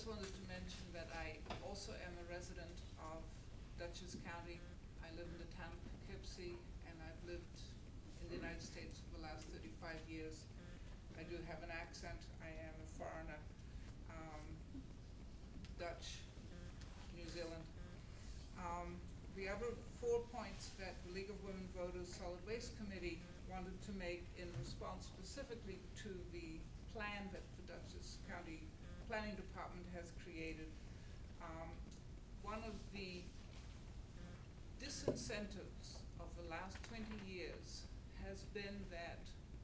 wanted to mention that I also am a resident of Dutchess County. I live in the town of Poughkeepsie, and I've lived in the United States for the last 35 years. I do have an accent. I am a foreigner, Dutch, New Zealand. The other 4 points that the League of Women Voters Solid Waste Committee wanted to make in response specifically to the plan that the Dutchess County Planning Department has created. One of the disincentives of the last 20 years has been that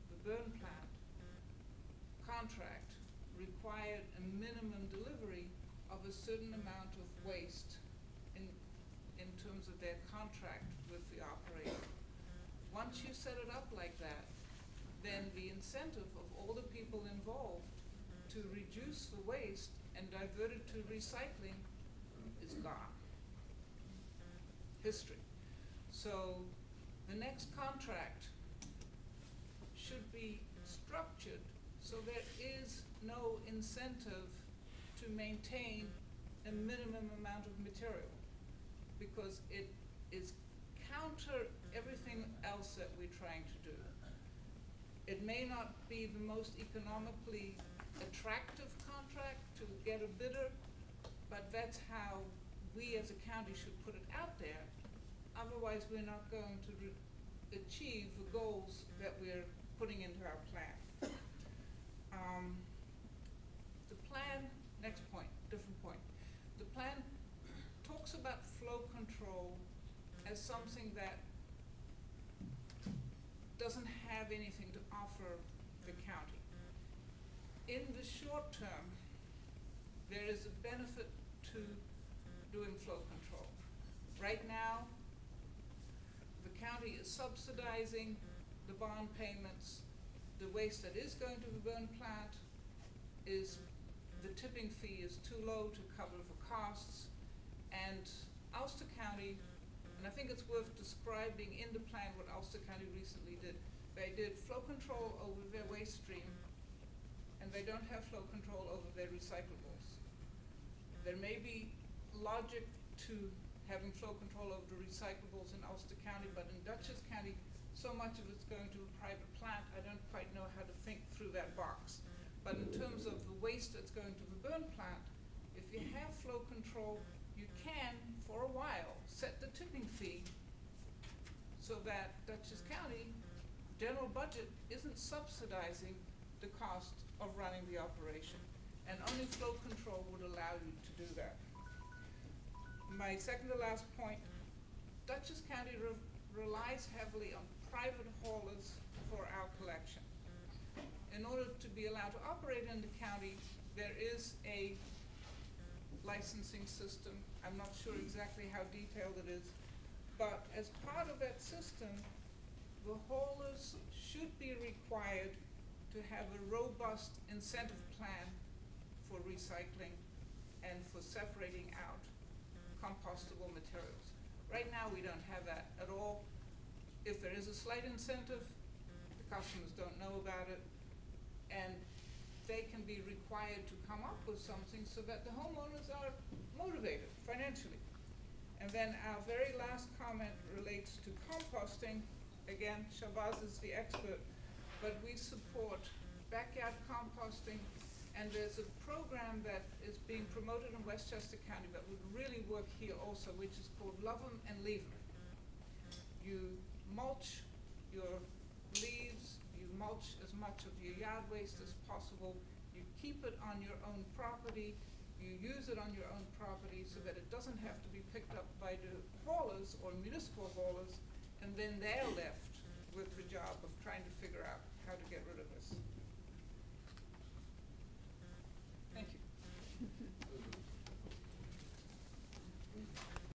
the burn plant contract required a minimum delivery of a certain amount of waste in terms of their contract with the operator. Once you set it up like that, then the incentive of all the people involved to reduce the waste and divert it to recycling is gone. History. So the next contract should be structured so there is no incentive to maintain a minimum amount of material, because it is counter everything else that we're trying to do. It may not be the most economically attractive contract to get a bidder, but that's how we as a county should put it out there. Otherwise, we're not going to achieve the goals that we're putting into our plan. The plan, next point, different point. The plan talks about flow control as something that doesn't have anything to offer the county. In the short term, there is a benefit to doing flow control. Right now, the county is subsidizing the bond payments. The waste that is going to the burn plant is, the tipping fee is too low to cover the costs. And Ulster County, and I think it's worth describing in the plan what Ulster County recently did. They did flow control over their waste stream, and they don't have flow control over their recyclables. There may be logic to having flow control over the recyclables in Ulster County, but in Dutchess County, so much of it's going to a private plant, I don't quite know how to think through that box. But in terms of the waste that's going to the burn plant, if you have flow control, you can, for a while, set the tipping fee so that Dutchess County general budget isn't subsidizing the cost of running the operation. And only flow control would allow you to do that. My second to last point, Dutchess County relies heavily on private haulers for our collection. In order to be allowed to operate in the county, there is a licensing system. I'm not sure exactly how detailed it is, but as part of that system, the haulers should be required to have a robust incentive plan for recycling and for separating out compostable materials. Right now, we don't have that at all. If there is a slight incentive, the customers don't know about it, and they can be required to come up with something so that the homeowners are motivated financially. And then our very last comment relates to composting. Again, Shabazz is the expert, but we support backyard composting, and there's a program that is being promoted in Westchester County that would really work here also, which is called Love 'em and Leave 'em. You mulch your leaves, you mulch as much of your yard waste as possible, you keep it on your own property, you use it on your own property so that it doesn't have to be picked up by the haulers or municipal haulers, and then they're left with the job of